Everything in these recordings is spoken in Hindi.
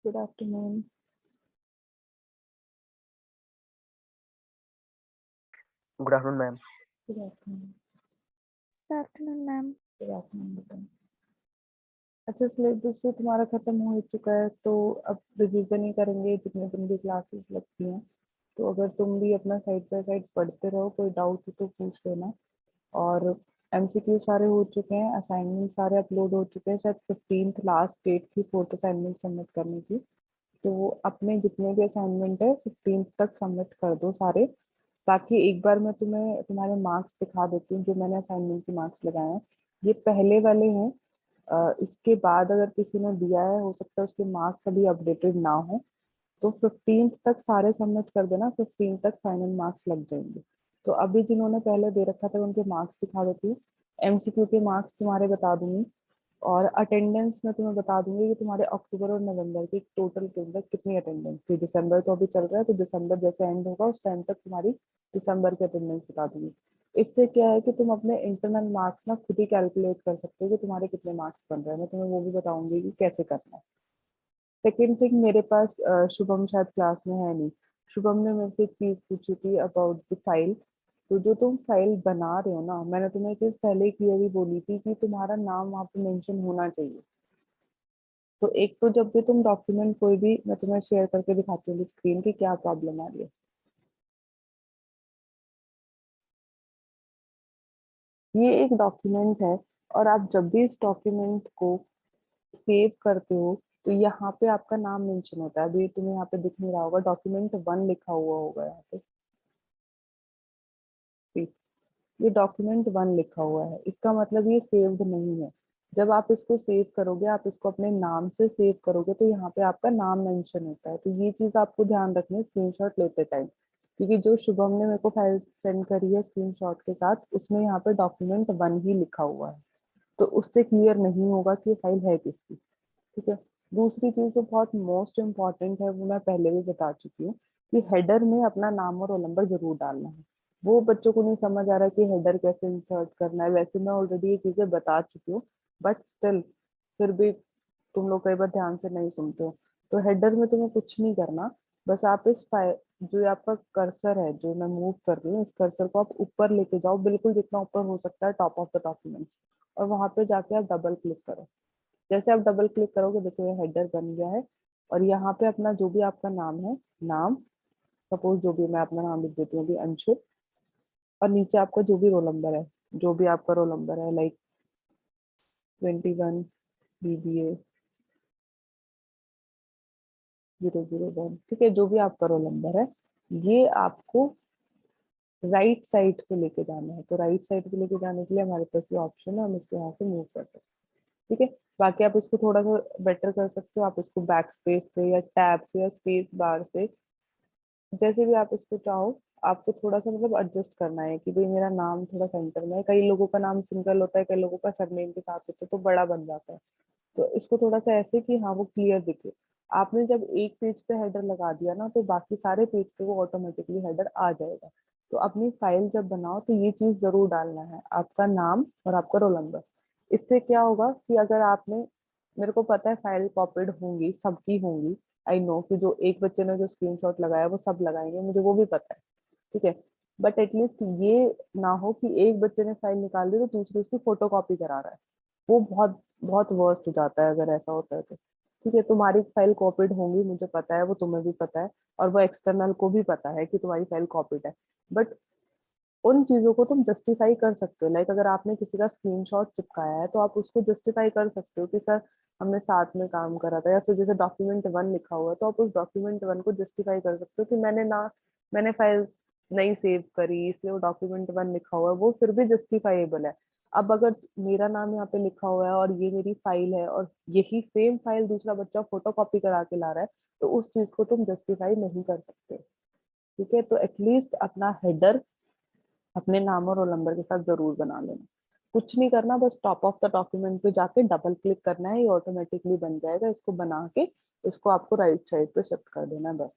Good afternoon. Good afternoon, ma'am. Good afternoon. Good afternoon, ma'am. Good afternoon बेटा। अच्छा, सिलेबस से तुम्हारा खत्म हो चुका है तो अब रिवीजन ही करेंगे जितने दिन भी क्लासेस लगती हैं। तो अगर तुम भी अपना साइड बाय साइड पढ़ते रहो, कोई डाउट हो तो पूछ लेना। और एमसीक्यू सारे हो चुके हैं, असाइनमेंट सारे अपलोड हो चुके हैं। शायद 15th लास्ट डेट थी 4th असाइनमेंट सबमिट करने की। तो अपने जितने भी असाइनमेंट है 15th तक सबमिट कर दो सारे। ताकि एक बार मैं तुम्हें तुम्हारे मार्क्स दिखा देती हूँ जो मैंने असाइनमेंट के मार्क्स लगाए हैं। ये पहले वाले हैं। इसके बाद अगर किसी ने दिया है, हो सकता है उसके मार्क्स अभी अपडेटेड ना हो। तो 15th तक सारे सबमिट कर देना, 15 तक फाइनल मार्क्स लग जाएंगे। तो अभी जिन्होंने पहले दे रखा था उनके मार्क्स दिखा देती हूँ। एमसीक्यू के मार्क्स तुम्हारे बता दूंगी। और अटेंडेंस में तुम्हें बता दूंगी कि तुम्हारे अक्टूबर और नवंबर की टोटल के अंदर कितनी अटेंडेंस थी। दिसंबर तो अभी चल रहा है, तो दिसंबर जैसे एंड होगा उस टाइम तक तुम्हारी दिसंबर की अटेंडेंस बता दूंगी। इससे क्या है कि तुम अपने इंटरनल मार्क्स ना खुद ही कैलकुलेट कर सकते हो कि तुम्हारे कितने मार्क्स बन रहे हैं। मैं तुम्हें वो भी बताऊंगी कि कैसे करना है। सेकेंड थिंग, मेरे पास शुभम शायद क्लास में है नहीं। शुभम ने मेरे से एक चीज पूछी थी अबाउट द फाइल। तो जो तुम फाइल बना रहे हो ना, मैंने तुम्हें एक चीज पहले ही क्लियरली बोली थी कि तुम्हारा नाम वहाँ पे मेंशन होना चाहिए। तो एक तो जब भी तुम डॉक्यूमेंट कोई भी, मैं तुम्हें शेयर करके दिखाती हूँ स्क्रीन की क्या प्रॉब्लम आ रही है। ये एक डॉक्यूमेंट है, और आप जब भी इस डॉक्यूमेंट को सेव करते हो तो यहाँ पे आपका नाम मेंशन होता है। अभी तुम्हें यहाँ पे दिख नहीं रहा होगा, डॉक्यूमेंट 1 लिखा हुआ होगा यहाँ पे। ठीक, ये डॉक्यूमेंट 1 लिखा हुआ है, इसका मतलब ये सेव्ड नहीं है। जब आप इसको सेव करोगे, आप इसको अपने नाम से सेव करोगे, तो यहाँ पे आपका नाम मेंशन होता है। तो ये चीज आपको ध्यान रखनी है स्क्रीनशॉट लेते टाइम। क्योंकि जो शुभम ने मेरे को फाइल सेंड करी है स्क्रीनशॉट के साथ, उसमें यहाँ पे डॉक्यूमेंट 1 ही लिखा हुआ है। तो उससे क्लियर नहीं होगा कि ये फाइल है किसकी। ठीक है। दूसरी चीज जो बहुत मोस्ट इम्पॉर्टेंट है, वो मैं पहले भी बता चुकी हूँ कि हेडर में अपना नाम और रोल नंबर जरूर डालना है। वो बच्चों को नहीं समझ आ रहा कि हेडर कैसे इंसर्ट करना है। वैसे मैं ऑलरेडी ये चीजें बता चुकी हूँ, बट स्टिल फिर भी तुम लोग कई बार ध्यान से नहीं सुनते हो। तो हेडर में तुम्हें कुछ नहीं करना। बस आप इस फाइल, जो ये आपका कर्सर है जो मैं मूव कर रही हूँ, इस कर्सर को आप ऊपर लेके जाओ, बिल्कुल जितना ऊपर हो सकता है, टॉप ऑफ द डॉक्यूमेंट। और वहां पे जाके आप डबल क्लिक करो। जैसे आप डबल क्लिक करोगे, देखो ये हेडर बन गया है। और यहाँ पे अपना जो भी आपका नाम है, नाम, सपोज जो भी, मैं अपना नाम लिख देती हूँ अभी, अंशु। और नीचे आपका जो भी रोल नंबर है, जो भी आपका रोल नंबर है, लाइक 21 BBA 001, ठीक है, जो भी आपका रोल नंबर है, ये आपको राइट साइड पे लेके जाना है। तो राइट साइड पे लेके जाने के लिए हमारे पास ये ऑप्शन है, हम इसको यहाँ से मूव कर सकते हैं। ठीक है। बाकी आप इसको थोड़ा सा बेटर कर सकते हो, आप इसको बैक स्पेस से या टैब से या स्पेस बार से, जैसे भी आप इसको चाहो। आपको थोड़ा सा मतलब एडजस्ट करना है कि भाई मेरा नाम थोड़ा सेंटर में है। कई लोगों का नाम सिंगल होता है, कई लोगों का सरनेम के साथ होता है, तो बड़ा बन जाता है। तो इसको थोड़ा सा ऐसे कि हाँ वो क्लियर दिखे। आपने जब एक पेज पे हेडर लगा दिया ना, तो बाकी सारे पेज पे वो ऑटोमेटिकली हेडर आ जाएगा। तो अपनी फाइल जब बनाओ तो ये चीज जरूर डालना है, आपका नाम और आपका रोल नंबर। इससे क्या होगा कि अगर आपने, मेरे को पता है फाइल कॉपीड होंगी, सबकी होंगी। आई नो कि जो एक बच्चे ने जो स्क्रीनशॉट लगाया वो सब लगाएंगे, मुझे वो भी पता है। ठीक है। बट एटलीस्ट ये ना हो कि एक बच्चे ने फाइल निकाल दी तो दूसरे उसकी फोटो कॉपी करा रहा है। वो बहुत बहुत वर्स्ट हो जाता है अगर ऐसा होता है तो। ठीक है, तुम्हारी फाइल कॉपीड होंगी, मुझे पता है, वो तुम्हें भी पता है, और वो एक्सटर्नल को भी पता है कि तुम्हारी फाइल कॉपीड है। बट उन चीजों को तुम जस्टिफाई कर सकते हो। लाइक अगर आपने किसी का स्क्रीनशॉट चिपकाया है तो आप उसको जस्टिफाई कर सकते हो कि सर हमने साथ में काम करा था। या फिर जैसे डॉक्यूमेंट 1 लिखा हुआ है, तो आप उस डॉक्यूमेंट 1 को जस्टिफाई कर सकते हो कि मैंने फाइल नहीं सेव करी, इसलिए वो डॉक्यूमेंट 1 लिखा हुआ है, वो फिर भी जस्टिफाइबल है। अब अगर मेरा नाम यहाँ पे लिखा हुआ है और ये मेरी फाइल है, और यही सेम फाइल दूसरा बच्चा फोटो कॉपी करा के ला रहा है, तो उस चीज को तुम जस्टिफाई नहीं कर सकते। ठीक है। तो एटलीस्ट अपना हेडर अपने नाम और रोल नंबर के साथ जरूर बना लेना। कुछ नहीं करना, बस टॉप ऑफ द डॉक्यूमेंट पे जाके डबल क्लिक करना है, ये ऑटोमेटिकली बन जाएगा। इसको बना के इसको आपको राइट साइड पे शिफ्ट कर देना है बस।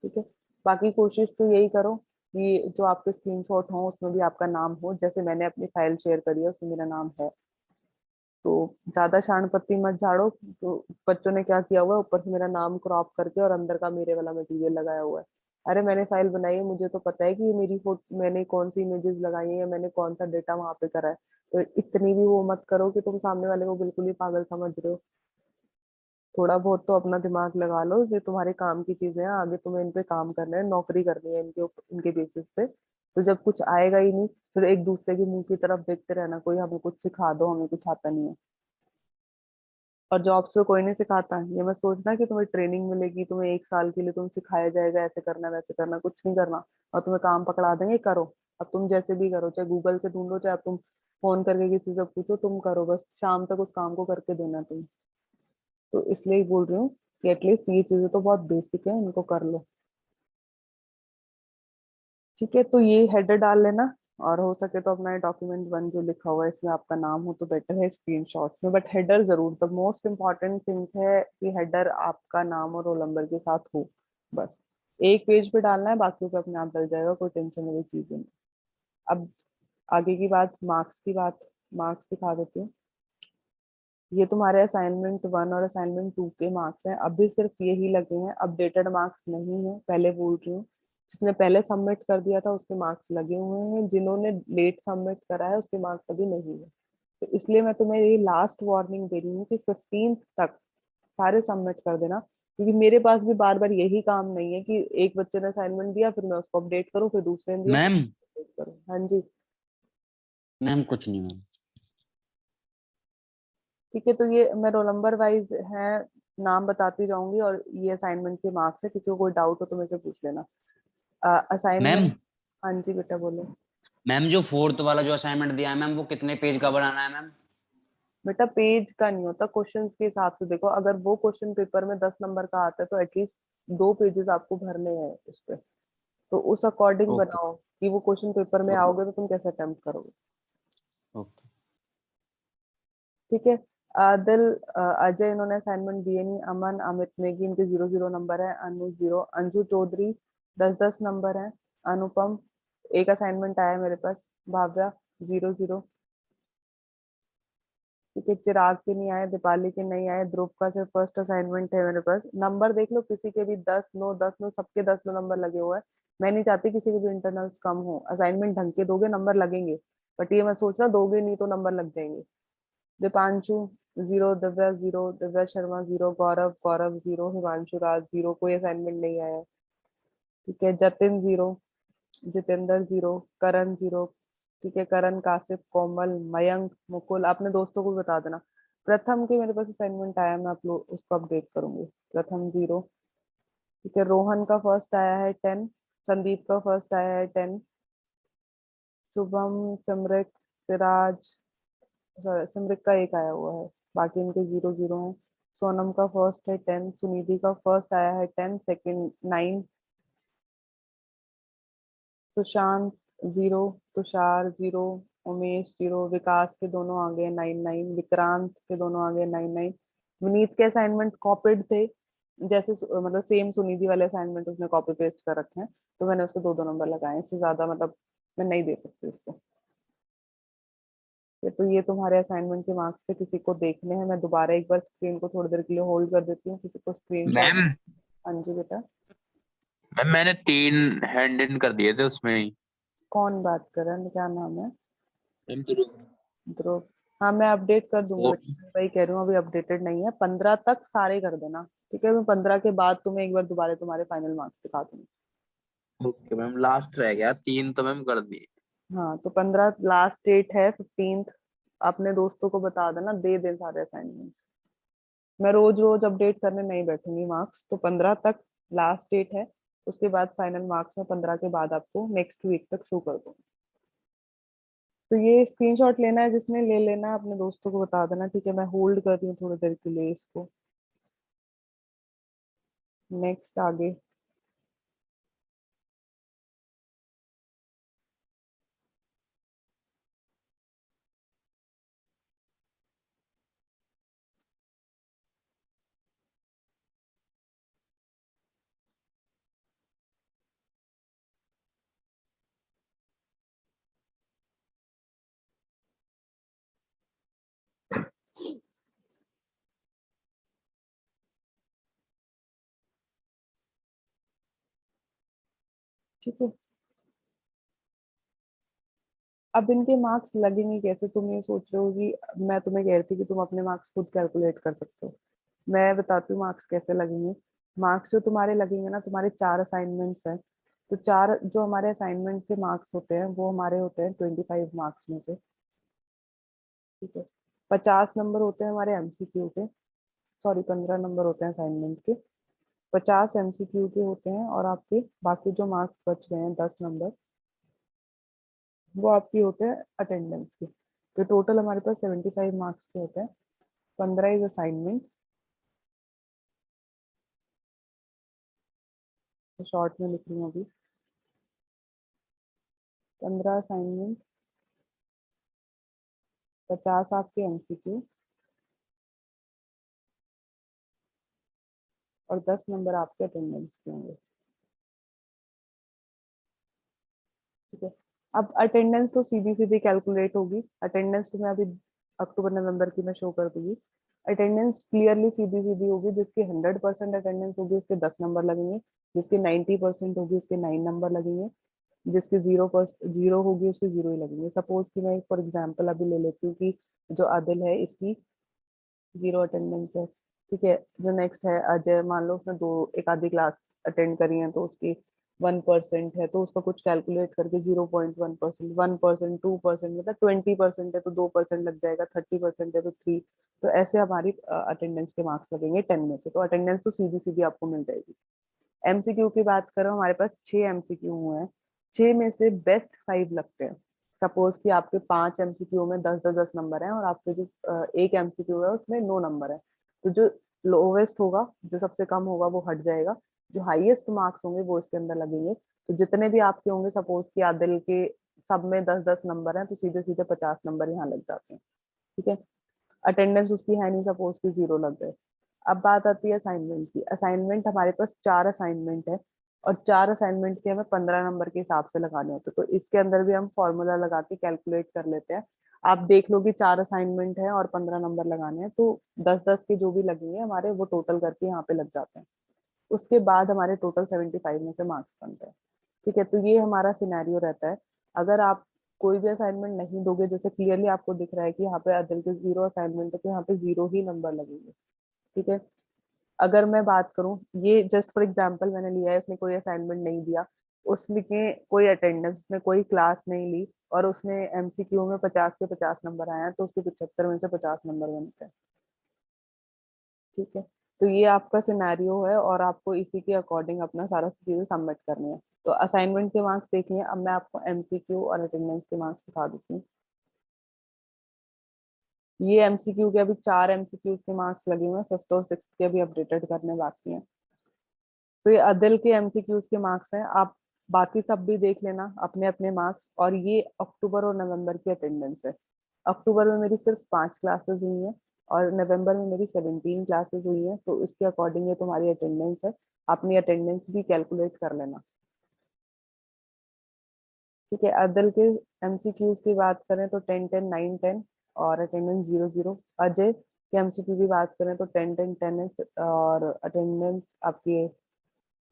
ठीक है। बाकी कोशिश तो यही करो कि जो आपके स्क्रीनशॉट हो उसमें भी आपका नाम हो। जैसे मैंने अपनी फाइल शेयर करी है उसमें मेरा नाम है। तो ज्यादा शान पत्ती मत झाड़ो। तो बच्चों ने क्या किया हुआ है, ऊपर से मेरा नाम क्रॉप करके और अंदर का मेरे वाला मटेरियल लगाया हुआ है। अरे मैंने फाइल बनाई है, मुझे तो पता है कि ये मेरी फोटो, मैंने कौन सी इमेजेस लगाई है या मैंने कौन सा डेटा वहां पे करा है। तो इतनी भी वो मत करो कि तुम सामने वाले को बिल्कुल ही पागल समझ रहे हो। थोड़ा बहुत तो अपना दिमाग लगा लो, ये तुम्हारे काम की चीजें हैं, आगे तुम्हें इन पे काम करना है, नौकरी करनी है इनके बेसिस पे। तो जब कुछ आएगा ही नहीं, फिर एक दूसरे के मुंह की तरफ देखते रहना, कोई हमें कुछ सिखा दो, हमें कुछ आता नहीं है। और जॉब्स पे कोई नहीं सिखाता, ये मत सोचना कि तुम्हें ट्रेनिंग मिलेगी, तुम्हें 1 साल के लिए तुम सिखाया जाएगा ऐसे करना वैसे करना, कुछ नहीं करना। और तुम्हें काम पकड़ा देंगे, करो। अब तुम जैसे भी करो, चाहे गूगल से ढूंढो, चाहे अब तुम फोन करके किसी से पूछो, तुम करो, बस शाम तक उस काम को करके देना तुम। तो इसलिए ही बोल रही हूँ कि एटलीस्ट ये चीजें तो बहुत बेसिक है, इनको कर लो। ठीक है, तो ये हेडर डाल लेना। और हो सके तो अपना डॉक्यूमेंट 1 जो लिखा हुआ है इसमें आपका नाम हो तो बेटर है स्क्रीनशॉट में, बट हेडर जरूर, द मोस्ट इम्पॉर्टेंट थिंग है कि हेडर आपका नाम और रोल नंबर के साथ हो। बस एक पेज पे डालना है, बाकी पे अपने आप डल जाएगा, कोई टेंशन वाली चीज नहीं। अब आगे की बात, मार्क्स की बात। मार्क्स दिखा देती हूँ। ये तुम्हारे असाइनमेंट 1 और असाइनमेंट 2 के मार्क्स हैं, अभी सिर्फ यही लगे हैं, अपडेटेड मार्क्स नहीं है, पहले बोल रही हूँ। जिसने पहले सबमिट कर दिया था उसके मार्क्स लगे हुए हैं, जिन्होंने लेट सबमिट करा है उसके मार्क्स अभी नहीं है। तो इसलिए मैं तुम्हें ये लास्ट वार्निंग दे रही हूँ कि 15 तक सारे सबमिट कर देना, क्योंकि मेरे पास भी बार बार यही काम नहीं है कि एक बच्चे ने असाइनमेंट दिया, फिर मैं उसको अपडेट करूँ, फिर दूसरे ने दिया, फिर मैम। अपडेट करूँ। हाँ जी। मैम कुछ नहीं मैम। ठीक है, तो ये मैं रोल नंबर वाइज है, नाम बताती जाऊंगी, और ये असाइनमेंट के मार्क्स है, किसी को कोई डाउट हो तो मेरे से पूछ लेना। मैम। असाइनमेंट। हाँ जी बेटा बोलो। मैम जो फोर्थ वाला जो असाइनमेंट दिया है मैम, वो कितने पेज का बनाना है मैम? बेटा पेज का नहीं होता, क्वेश्चंस के हिसाब से देखो, अगर वो क्वेश्चन पेपर में 10 नंबर का आता है तो एटलीस्ट 2 पेजेस आपको भरने हैं उस पे। तो उस अकॉर्डिंग ओके। बनाओ कि वो क्वेश्चन पेपर में ओके। आओगे तो तुम कैसे अटेम्प्ट करोगे। ओके। ठीक है। आदिल, अजय, इन्होंने असाइनमेंट दिए नहीं, अमन, अमित नेगी, इनके 0 0 नंबर है, अनु 0, अंजू चौधरी 10 10 नंबर है, अनुपम, एक असाइनमेंट आया है मेरे पास, भाव्या 0 0। ठीक है, चिराग के नहीं आए, दीपाली के नहीं आए, ध्रुव का सिर्फ फर्स्ट असाइनमेंट है मेरे पास। नंबर देख लो, किसी के भी 10 9 10 9, सबके 10 9 नंबर लगे हुए हैं। मैं नहीं चाहती किसी के भी इंटरनल्स कम हो, असाइनमेंट ढंग के दोगे नंबर लगेंगे। बट ये मैं सोच रहा दोगे नहीं तो नंबर लग जाएंगे। दीपांशु 0, दिव्या 0, दिव्या शर्मा 0, गौरव गौरव 0, हिमांशु राज 0, कोई असाइनमेंट नहीं आया है। ठीक है, जतिन 0, जितेंद्र 0, करण 0। ठीक है, करण, कासिफ, कोमल, मयंक, मुकुल, अपने दोस्तों को भी बता देना। प्रथम के मेरे पास असाइनमेंट आया है, मैं आप लोग उसको अपडेट करूंगी। प्रथम 0। ठीक है, रोहन का फर्स्ट आया है 10, संदीप का फर्स्ट आया है 10, शुभम, सिमरत, सिराज, सिमरत का एक आया हुआ है, बाकी इनके 0 0 हैं। सोनम का फर्स्ट है 10, सुनिधि का फर्स्ट आया है 10, सेकंड 9, सुशांत 0, तुषार 0, उमेश 0, विकास के दोनों आगे 9 9, विक्रांत के दोनों आगे 9 9। विनीत के असाइनमेंट कॉपीड थे, जैसे मतलब सेम सुनिधि वाले असाइनमेंट उसने कॉपी पेस्ट कर रखे हैं, तो मैंने उसको 2 2 नंबर लगाए, इससे ज्यादा मतलब मैं नहीं दे सकती उसको। तो ये तुम्हारे असाइनमेंट के मार्क्स पे किसी को देखने हैं, मैं दोबारा एक बार स्क्रीन को थोड़ी देर के लिए होल्ड कर देती हूँ, किसी को स्क्रीनशॉट। मैम हाँ जी बेटा। मैम मैंने 3 हैंड इन कर दिए थे उसमें ही। कौन बात कर रहा है, क्या नाम है? मैम तो ध्रुव। हाँ मैं अपडेट कर दूंगी वो बेटा, मैं वही कह रही हूँ, अभी अपडेटेड नहीं है, 15 तक सारे कर देना। ठीक है, मैं 15 के बाद तुम्हें एक बार दोबारा तुम्हारे फाइनल मार्क्स दिखा दूंगी। ओके मैम, लास्ट रह गया 3 तो मैम कर दिए। हाँ तो 15 लास्ट डेट है, 15। अपने दोस्तों को बता देना, दे दे सारे असाइनमेंट। मैं रोज रोज अपडेट करने नहीं बैठूंगी मार्क्स, तो 15 तक लास्ट डेट है। उसके बाद फाइनल मार्क्स में 15 के बाद आपको नेक्स्ट वीक तक शो कर दूंगी। तो ये स्क्रीनशॉट लेना है जिसने, ले लेना, अपने दोस्तों को बता देना। ठीक है, मैं होल्ड कर रही हूँ थोड़ी देर के लिए इसको। नेक्स्ट आगे। ठीक है। अब इनके मार्क्स लगेंगे कैसे? तुम ये सोच रहे हो कि मैं तुम्हें कह रही थी कि तुम अपने मार्क्स खुद कैलकुलेट कर सकते हो। मैं बताती हूँ मार्क्स कैसे लगेंगे। मार्क्स जो तुम्हारे लगेंगे ना, तुम्हारे 4 असाइनमेंट्स हैं, तो 4 जो हमारे असाइनमेंट के मार्क्स होते हैं वो हमारे होते हैं 25 मार्क्स में से। ठीक है। 50 नंबर होते हैं हमारे एमसीक्यू के, सॉरी 15 नंबर होते हैं असाइनमेंट के, 50 एमसीक्यू के होते हैं, और आपके बाकी जो मार्क्स बच गए हैं 10 नंबर, वो आपके होते हैं अटेंडेंस के। तो टोटल हमारे पास 75 मार्क्स के होते हैं। 15 इज असाइनमेंट, तो शॉर्ट में लिख रही हूँ अभी। 15 असाइनमेंट, 50 आपके एमसीक्यू, और 10 नंबर आपके अटेंडेंस के होंगे। ठीक है। अब अटेंडेंस तो सीधी सीधी कैलकुलेट होगी। अटेंडेंस तो मैं अभी अक्टूबर नवंबर की मैं शो कर दूंगी। अटेंडेंस क्लियरली सीधी सीधी होगी। जिसकी 100% अटेंडेंस होगी उसके 10 नंबर लगेंगे, जिसकी 90% होगी उसके 9 नंबर लगेंगे, जिसकी 0 होगी उसके 0 ही लगेंगे। सपोज कि मैं फॉर एग्जाम्पल अभी ले लेती हूँ कि जो आदिल है इसकी 0 अटेंडेंस है। ठीक है। जो नेक्स्ट है अजय, मान लो उसने दो एक आधी क्लास अटेंड करी है तो उसकी 1% है, तो उसका कुछ कैलकुलेट करके 0.1%, 1%, 2%, मतलब 20% है तो 2% लग जाएगा, 30% है तो 3। तो ऐसे हमारी अटेंडेंस के मार्क्स लगेंगे 10 में से। तो अटेंडेंस तो सीधी सीधी आपको मिल जाएगी। एमसीक्यू की बात करो, हमारे पास 6 एमसीक्यू हुए हैं, 6 में से बेस्ट 5 लगते हैं। सपोज कि आपके 5 एमसीक्यू में 10-10 नंबर हैं, और आपके जो एक एमसीक्यू है उसमें 9 नंबर है, तो जो लोवेस्ट होगा, जो सबसे कम होगा वो हट जाएगा, जो हाईएस्ट मार्क्स होंगे वो इसके अंदर लगेंगे। तो जितने भी आपके होंगे, सपोज कि आदिल के सब में 10-10 नंबर हैं, तो सीधे सीधे 50 नंबर यहाँ लग जाते हैं। ठीक है। अटेंडेंस उसकी है नहीं, सपोज की 0 लग गए। अब बात आती है असाइनमेंट की। असाइनमेंट हमारे पास 4 असाइनमेंट है, और 4 असाइनमेंट के हमें 15 नंबर के हिसाब से लगाने होते हैं। तो इसके अंदर भी हम फॉर्मूला लगा के कैलकुलेट कर लेते हैं। आप देख लो कि 4 असाइनमेंट है और 15 नंबर लगाने हैं, तो 10-10 के जो भी लगेंगे हमारे, वो टोटल करके यहाँ पे लग जाते हैं। उसके बाद हमारे टोटल 75 में से मार्क्स बनते हैं। ठीक है। तो ये हमारा सिनेरियो रहता है। अगर आप कोई भी असाइनमेंट नहीं दोगे, जैसे क्लियरली आपको दिख रहा है कि यहाँ पे अदिल के 0 असाइनमेंट है, तो यहाँ पे 0 ही नंबर लगेंगे। ठीक है। अगर मैं बात करूं, ये जस्ट फॉर एग्जांपल मैंने लिया है, उसने कोई असाइनमेंट नहीं दिया, उसने कोई अटेंडेंस, उसने कोई क्लास नहीं ली, और उसने एमसीक्यू में 50 के 50 नंबर आए हैं, तो उसके 75 में से 50 नंबर बनते हैं। ठीक है। तो ये आपका सिनेरियो है, और आपको इसी के अकॉर्डिंग अपना सारा चीजें सबमिट करनी है। तो असाइनमेंट के मार्क्स देखिए। अब मैं आपको एमसीक्यू और अटेंडेंस के मार्क्स दिखा देती हूँ। ये एमसीक्यू के अभी 4 एमसीक्यू के मार्क्स लगे हुए हैं, 5th और 6th के अभी अपडेटेड करने बाकी हैं। तो ये अदिल के एमसीक्यूज के मार्क्स हैं। आप बाकी सब भी देख लेना अपने अपने मार्क्स। और ये अक्टूबर और नवंबर की अटेंडेंस है। अक्टूबर में मेरी सिर्फ 5 क्लासेस हुई हैं, और नवंबर में मेरी 17 क्लासेस हुई हैं, तो इसके अकॉर्डिंग ये तुम्हारी अटेंडेंस है। अपनी अटेंडेंस भी कैलकुलेट कर लेना। ठीक है। अदिल के एमसीक्यूज की बात करें तो 10-10, 9-10, और अटेंडेंस 0-0। अजय के एमसीक्यू की बात करें तो 10-10, 10 है, और अटेंडेंस आपकी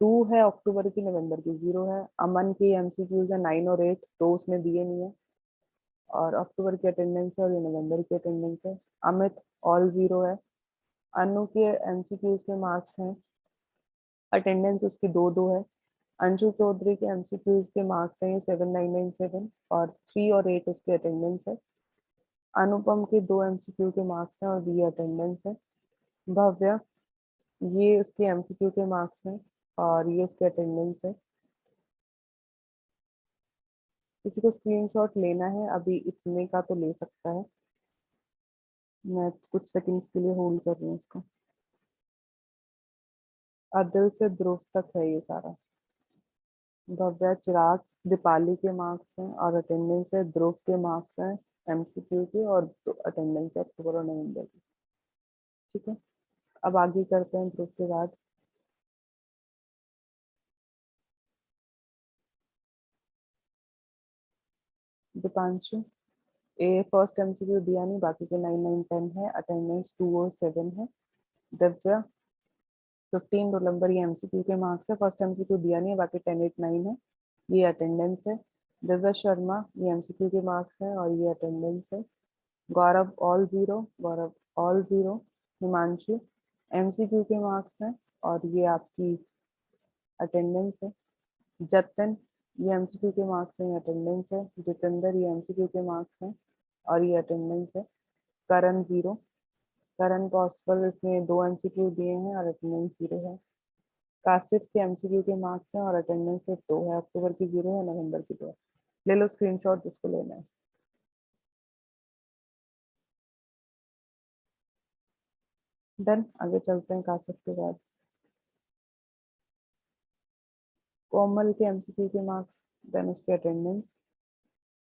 2 है अक्टूबर की, नवंबर की 0 है। अमन की एमसीक्यूज है 9 और 8, तो उसने दिए नहीं है, और अक्टूबर की अटेंडेंस है, और ये नवंबर की अटेंडेंस है। अमित ऑल 0 है। अनु के एमसीक्यूज के मार्क्स हैं, अटेंडेंस उसकी 2-2 है। अंशु चौधरी के एमसीक्यूज के मार्क्स हैं 7-9-9-7, और 3 और 8 उसकी अटेंडेंस है। अनुपम के 2 एमसीक्यू के मार्क्स हैं, और बी अटेंडेंस है। भव्या, ये उसके एमसीक्यू के मार्क्स हैं, और ये उसकी अटेंडेंस है। किसी को स्क्रीनशॉट लेना है अभी इतने का तो ले सकता है। मैं कुछ सेकंड्स के लिए होल्ड कर रही हूँ इसको। अदिल से ध्रुव तक है ये सारा। भव्या, चिराग, दीपाली के मार्क्स हैं और अटेंडेंस है। ध्रुव के मार्क्स हैं एमसीक्यू के, और अटेंडेंस है अक्टूबर और नवंबर की। ठीक है। अब आगे करते हैं ध्रुव के बाद। दीपांशु, ए फर्स्ट एमसीक्यू दिया नहीं, बाकी के 9-9-10 है, अटेंडेंस 2 और 7 है। दिव्या, 15 रोल नंबर, ये एमसीक्यू के मार्क्स है, फर्स्ट एमसीक्यू दिया नहीं है, बाकी 10-8-9 है। ये अटेंडेंस है। दिव्या शर्मा, ये एमसीक्यू के मार्क्स हैं और ये अटेंडेंस है। गौरव ऑल 0, गौरव ऑल 0। हिमांशु एमसीक्यू के मार्क्स हैं और ये आपकी अटेंडेंस है। जतन, ये एमसीक्यू के मार्क्स हैं, अटेंडेंस है। जितेंद्र, ये एमसीक्यू के मार्क्स हैं और ये अटेंडेंस है। करण 0, करण पॉसिबल, इसमें 2 एमसीक्यू दिए हैं और अटेंडेंस 0 है। कासिफ के एमसीक्यू के मार्क्स हैं और अटेंडेंस सिर्फ 2 है। अक्टूबर की 0 है, नवंबर की 2 है। ले लो स्क्रीनशॉट जिसको लेना है। डन, आगे चलते हैं कासिफ के बाद। कोमल के एमसीक्यू के मार्क्स, देन उसके अटेंडेंस।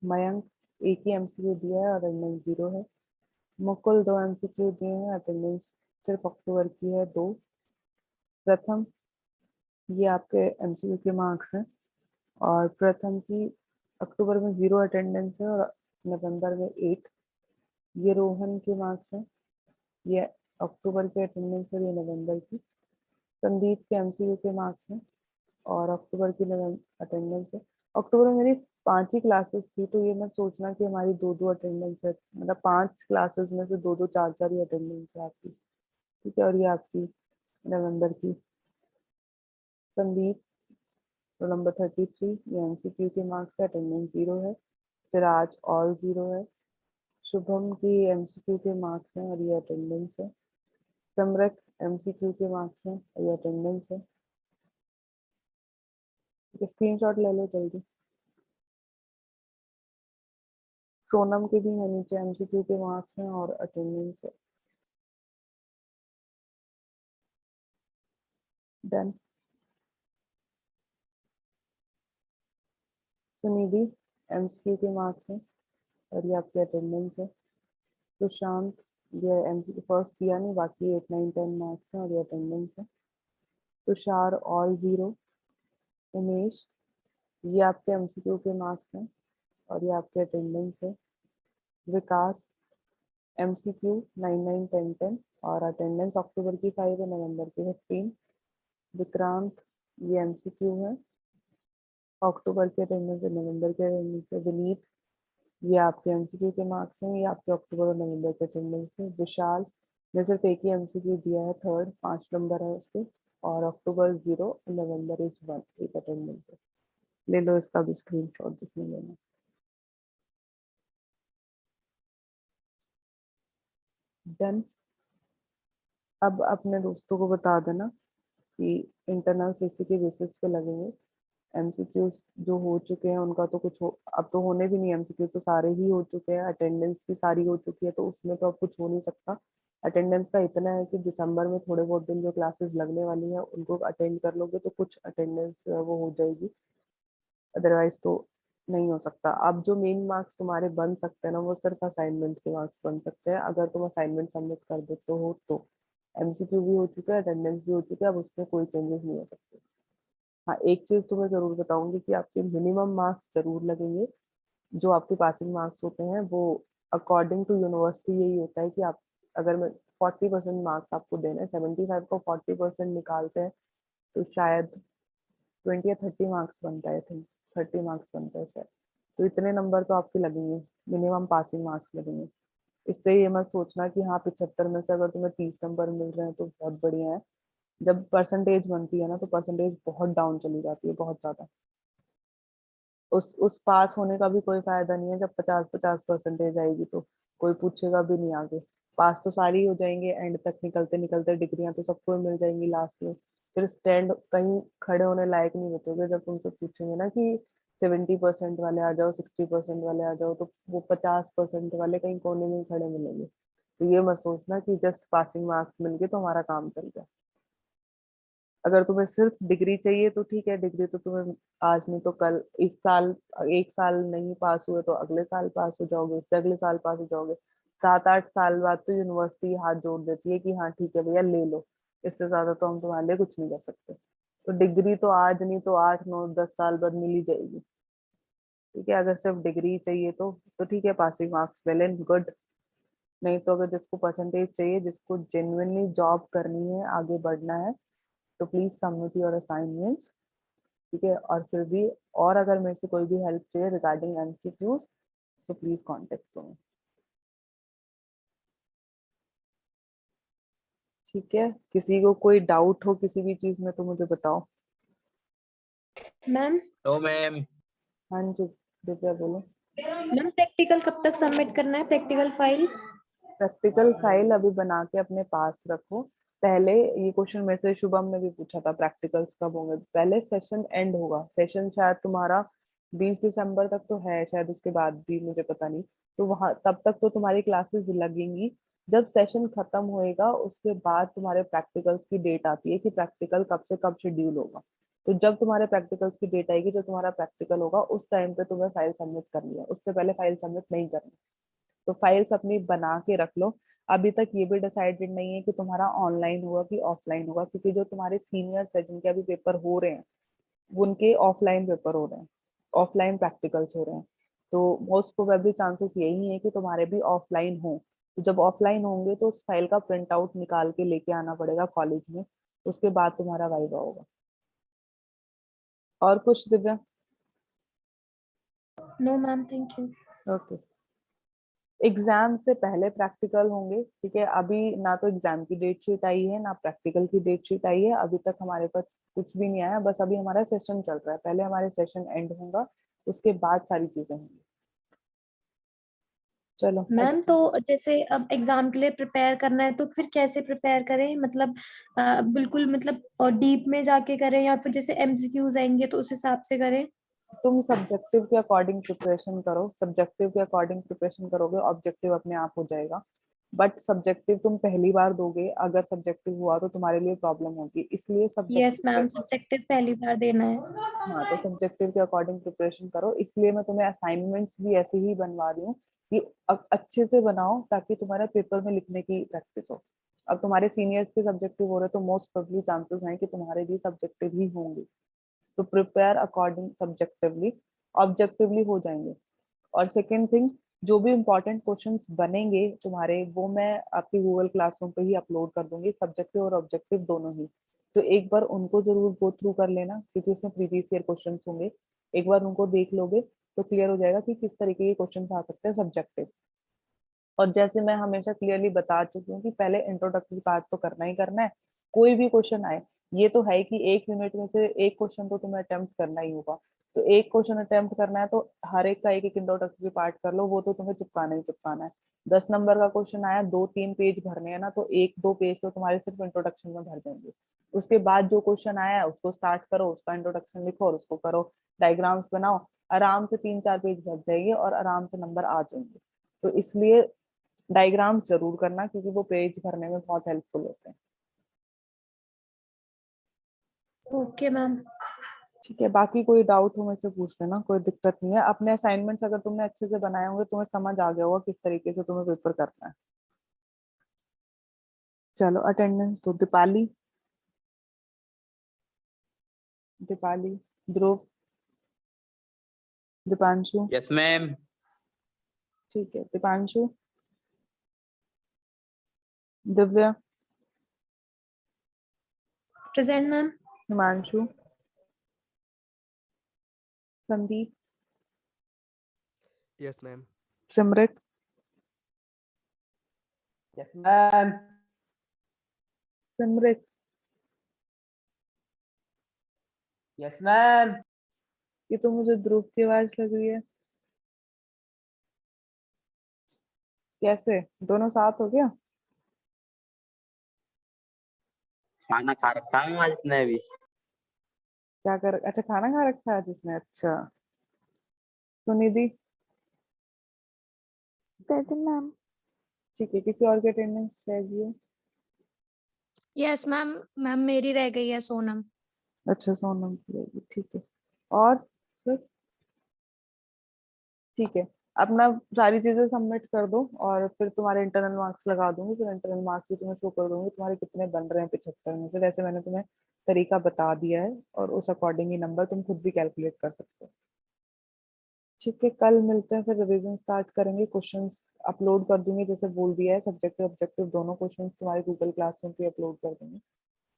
मयंक एक ही एमसीक्यू दिया है और अटेंडेंस 0 है। मुकुल 2 एमसीक्यू दिए हैं, अटेंडेंस सिर्फ अक्टूबर की है 2। प्रथम, ये आपके एमसीक्यू के मार्क्स हैं और प्रथम की अक्टूबर में 0 अटेंडेंस है और नवंबर में 8। ये रोहन के मार्क्स हैं, ये अक्टूबर के अटेंडेंस है, ये नवंबर की। संदीप के एमसीक्यू के मार्क्स हैं और अक्टूबर की अटेंडेंस है। अक्टूबर में मेरी 5 ही क्लासेस थी, तो ये मत सोचना कि हमारी 2-2 अटेंडेंस है, मतलब 5 क्लासेस में से 2-2 4-4 ही अटेंडेंस है आपकी, ठीक है। और ये आपकी नवंबर की। संदीप रोल नंबर 33, ये एमसीक्यू के मार्क्स है, अटेंडेंस 0 है। सिराज ऑल 0 है। शुभम की एमसीक्यू के मार्क्स हैं और ये अटेंडेंस है। समरक एमसीक्यू के मार्क्स हैं और ये अटेंडेंस है। स्क्रीनशॉट ले लो जल्दी। सोनम के भी है, नीचे एमसीक्यू के मार्क्स हैं और अटेंडेंस है। डन। सुनिधि एमसीक्यू के मार्क्स हैं और ये आपकी अटेंडेंस है। सुशांत, ये एमसीक्यू फर्स्ट दिया नहीं, बाकी 8, 9, 10 मार्क्स हैं और ये अटेंडेंस है। तुषार ऑल 0। उमेश, ये आपके एमसीक्यू के मार्क्स हैं और ये आपके अटेंडेंस है। विकास एमसीक्यू 9, 9, 10, 10 और अटेंडेंस अक्टूबर की 5 है, नवंबर की 15। विक्रांत, ये एमसीक्यू है, अक्टूबर के अटेंडेंस है, नवंबर के अटेंडेंस है। विनीत, ये आपके एमसीक्यू के मार्क्स हैं, ये आपके अक्टूबर और नवंबर के अटेंडेंस है। विशाल ने सिर्फ एक ही एमसीक्यू दिया है, थर्ड, 5 नंबर है उसके और अक्टूबर 0, नवंबर इज 1, एक अटेंडेंस है। ले लो इसका भी स्क्रीनशॉट जिसने लेना। डन। अब अपने दोस्तों को बता देना कि इंटरनल सीसी के बेसिस पे लगेंगे। एमसीक्यू जो हो चुके हैं उनका तो कुछ हो, अब तो होने भी नहीं, एमसीक्यू तो सारे ही हो चुके हैं, अटेंडेंस भी सारी हो चुकी है, तो उसमें तो अब कुछ हो नहीं सकता। अटेंडेंस का इतना है कि दिसंबर में थोड़े बहुत दिन जो क्लासेस लगने वाली हैं उनको अटेंड कर लोगे तो कुछ अटेंडेंस वो हो जाएगी, अदरवाइज तो नहीं हो सकता। अब जो मेन मार्क्स तुम्हारे बन सकते हैं ना, वो सिर्फ असाइनमेंट के मार्क्स बन सकते हैं, अगर तुम असाइनमेंट सबमिट कर देते हो तो। एमसीक्यू भी हो चुका है, अटेंडेंस भी हो चुका है, अब उसमें कोई चेंजेस नहीं हो सकते। हाँ, एक चीज तो मैं जरूर बताऊंगी कि आपके मिनिमम मार्क्स जरूर लगेंगे। जो आपके पासिंग मार्क्स होते हैं वो अकॉर्डिंग टू यूनिवर्सिटी यही होता है कि आप, अगर मैं 40% मार्क्स आपको देना है, 75 को 40% निकालते हैं तो शायद 20 या 30 मार्क्स बनता है, थिंक 30 मार्क्स बनता है शायद। तो इतने नंबर तो आपके लगेंगे, मिनिमम पासिंग मार्क्स लगेंगे। इससे ये मत सोचना कि हाँ 75 में से अगर तुम्हें 30 नंबर मिल रहे हैं तो बहुत बढ़िया है। जब परसेंटेज बनती है ना तो परसेंटेज बहुत डाउन चली जाती है, बहुत ज्यादा। उस पास होने का भी कोई फायदा नहीं है जब 50-50 परसेंटेज आएगी, तो कोई पूछेगा भी नहीं आगे। पास तो सारी हो जाएंगे, एंड तक निकलते निकलते डिग्रियां तो सबको मिल जाएंगी लास्ट में। फिर स्टैंड कहीं खड़े होने लायक नहीं बचोगे जब तुमसे पूछेंगे ना कि 70% वाले आ जाओ, 60% वाले आ जाओ, तो वो 50% वाले कहीं कोने में ही खड़े मिलेंगे। तो ये मत सोचना कि जस्ट पासिंग मार्क्स मिल गए तो हमारा काम चल गया। अगर तुम्हें सिर्फ डिग्री चाहिए तो ठीक है, डिग्री तो तुम्हें आज नहीं तो कल, इस साल, एक साल नहीं पास हुए तो अगले साल पास हो जाओगे, उससे अगले साल पास हो जाओगे। 7-8 साल बाद तो यूनिवर्सिटी हाथ जोड़ देती है कि हाँ ठीक है भैया ले लो, इससे ज्यादा तो हम तुम्हारे लिए कुछ नहीं कर सकते। तो डिग्री तो आज नहीं तो 8-9-10 साल बाद मिल ही जाएगी, ठीक है। अगर सिर्फ डिग्री चाहिए तो ठीक है, passing marks well and good. नहीं तो अगर जिसको परसेंटेज चाहिए, जिसको जेन्युइनली जॉब करनी है, आगे बढ़ना है, तो प्लीज सबमिट योर असाइनमेंट्स। ठीक है, और फिर भी और अगर मेरे से कोई भी हेल्प चाहिए रिगार्डिंग एमसीक्यूज तो प्लीज कांटेक्ट करो। ठीक है, किसी को कोई डाउट हो किसी भी चीज में तो मुझे बताओ। Ma'am no ma'am. हाँ जी दिव्या बोलो। मैम प्रैक्टिकल कब तक सबमिट करना है, प्रैक्टिकल फाइल? प्रैक्टिकल फाइल अभी बना के अपने पास रखो। पहले ये क्वेश्चन मेरे से शुभम ने भी पूछा था प्रैक्टिकल्स कब होंगे। पहले सेशन एंड होगा, सेशन शायद तुम्हारा 20 दिसंबर तक तो है, शायद उसके बाद भी मुझे पता नहीं। तो वहां तब तक तो तुम्हारी क्लासेस लगेंगी। जब सेशन खत्म होएगा उसके बाद तुम्हारे प्रैक्टिकल्स की डेट आती है कि प्रैक्टिकल कब से कब शेड्यूल होगा। तो जब तुम्हारे प्रैक्टिकल्स की डेट आएगी, जो तुम्हारा प्रैक्टिकल होगा उस टाइम पे तुम्हें फाइल सबमिट करनी है, उससे पहले फाइल सबमिट नहीं करनी। तो फाइल्स अपनी बना के रख लो। अभी तक ये भी डिसाइडेड नहीं है कि तुम्हारा ऑनलाइन होगा कि ऑफलाइन होगा, क्योंकि जो तुम्हारे सीनियर्स है जिनके अभी पेपर हो रहे हैं उनके ऑफलाइन पेपर हो रहे हैं, ऑफलाइन प्रैक्टिकल्स हो रहे हैं। तो मोस्ट प्रोबेबली चांसेस यही है कि तुम्हारे भी ऑफलाइन हो। तो जब ऑफलाइन होंगे तो उस फाइल का प्रिंट आउट निकाल के लेके आना पड़ेगा कॉलेज में, उसके बाद तुम्हारा वाइवा होगा। और कुछ Divya? No ma'am, thank you. Okay, exam से पहले प्रैक्टिकल होंगे, ठीक है। अभी ना तो एग्जाम की डेट शीट आई है ना प्रैक्टिकल की डेट शीट आई है, अभी तक हमारे पास कुछ भी नहीं आया। बस अभी हमारा सेशन चल रहा है, पहले हमारे सेशन एंड होगा उसके बाद सारी चीजें होंगी। चलो मैम तो जैसे अब एग्जाम के लिए प्रिपेयर करना है तो फिर कैसे प्रिपेयर करें, मतलब बिल्कुल मतलब और डीप में जाके करें या फिर जैसे एमसीक्यूज आएंगे तो उस हिसाब से करें? तुम सब्जेक्टिव के अकॉर्डिंग प्रिपरेशन करो, सब्जेक्टिव के अकॉर्डिंग प्रिपरेशन करोगे ऑब्जेक्टिव अपने आप हो जाएगा। बट सब्जेक्टिव तुम पहली बार दोगे, अगर सब्जेक्टिव हुआ तो तुम्हारे लिए प्रॉब्लम होगी, इसलिए यस सब्जेक्टिव मैम, सब्जेक्टिव पहली बार देना है। हाँ तो सब्जेक्टिव के अकॉर्डिंग प्रिपरेशन करो। इसलिए मैं तुम्हें असाइनमेंट्स भी ऐसे ही बनवा रही हूँ कि अच्छे से बनाओ ताकि तुम्हारे पेपर में लिखने की प्रैक्टिस हो। अब तुम्हारे सीनियर्स के सब्जेक्टिव हो रहे तो मोस्ट प्रोबेबली चांसेस हैं कि तुम्हारे भी सब्जेक्टिव ही होंगे। तो प्रिपेयर अकॉर्डिंग सब्जेक्टिवली, ऑब्जेक्टिवली हो जाएंगे। और सेकेंड थिंग, जो भी इंपॉर्टेंट क्वेश्चंस बनेंगे तुम्हारे वो मैं आपकी गूगल क्लासरूम पे ही अपलोड कर दूंगी, सब्जेक्टिव और ऑब्जेक्टिव दोनों ही। तो एक बार उनको जरूर गो थ्रू कर लेना क्योंकि उसमें प्रीवियस ईयर क्वेश्चंस होंगे। एक बार उनको देख लोगे तो क्लियर हो जाएगा कि किस तरीके के क्वेश्चंस आ सकते हैं सब्जेक्टिव। और जैसे मैं हमेशा क्लियरली बता चुकी हूँ कि पहले इंट्रोडक्टरी पार्ट तो करना ही करना है। कोई भी क्वेश्चन आए, ये तो है कि 1 यूनिट में से एक क्वेश्चन तो तुम्हें अटेम्प्ट करना ही होगा। तो एक क्वेश्चन अटेम्प्ट करना है तो हर एक का एक एक इंट्रोडक्टरी पार्ट कर लो, वो तो तुम्हें चिपकाना ही चिपकाना है। 10 नंबर का क्वेश्चन आया, 2-3 पेज भरने हैं ना, तो 1-2 पेज तो तुम्हारे सिर्फ इंट्रोडक्शन में भर जाएंगे। उसके बाद जो क्वेश्चन आया है उसको स्टार्ट करो, उसका इंट्रोडक्शन लिखो और उसको करो, डायग्राम्स बनाओ। आराम से 3-4 पेज भर जाएंगे और आराम से नंबर आ जाएंगे। तो इसलिए डायग्राम जरूर करना क्योंकि वो पेज भरने में बहुत हेल्पफुल होते हैं। Okay ma'am. ठीक है, बाकी कोई डाउट हो मुझसे पूछ लेना, कोई दिक्कत नहीं है। अपने असाइनमेंट्स अगर तुमने अच्छे से बनाए होंगे तुम्हें समझ आ गया होगा किस तरीके से तुम्हें पेपर करना है। चलो अटेंडेंस तो दीपाली, दीपाली, ध्रुव, दीपांशु, यस मैम। ठीक है, Deepanshu, Divya, present ma'am. Himanshu, Sandeep, yes ma'am. Simrat, yes ma'am. Simrat, yes ma'am. ये तो मुझे ध्रुव की आवाज लग रही है। कैसे दोनों साथ हो गया? खाना खा रखा है आज इसने भी। क्या कर, अच्छा खाना खा रखा है जिसने, अच्छा। Sunidhi, present ma'am. ठीक है, किसी और की अटेंडेंस रह गई है? यस मैम, मैम मेरी रह गई है सोनम। अच्छा सोनम की रहेगी, ठीक है। और बस, ठीक है। अपना सारी चीजें सबमिट कर दो और फिर तुम्हारे इंटरनल मार्क्स लगा दूंगी, फिर इंटरनल मार्क्स भी तुम्हें शो कर दूंगी तुम्हारे कितने बन रहे हैं 75 में से। वैसे मैंने तुम्हें तरीका बता दिया है और उस अकॉर्डिंग ही नंबर तुम खुद भी कैलकुलेट कर सकते हो। ठीक है, कल मिलते हैं, फिर रिवीजन स्टार्ट करेंगे। क्वेश्चंस अपलोड कर दूंगी जैसे बोल दिया है, सब्जेक्टिव ऑब्जेक्टिव दोनों क्वेश्चंस तुम्हारे गूगल क्लासरूम पे अपलोड कर दूंगी,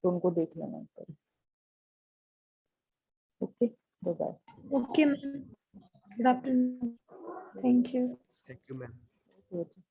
तो उनको देख लेना। Okay. Okay, bye okay ma'am, good afternoon, thank you. Thank you ma'am. Bye.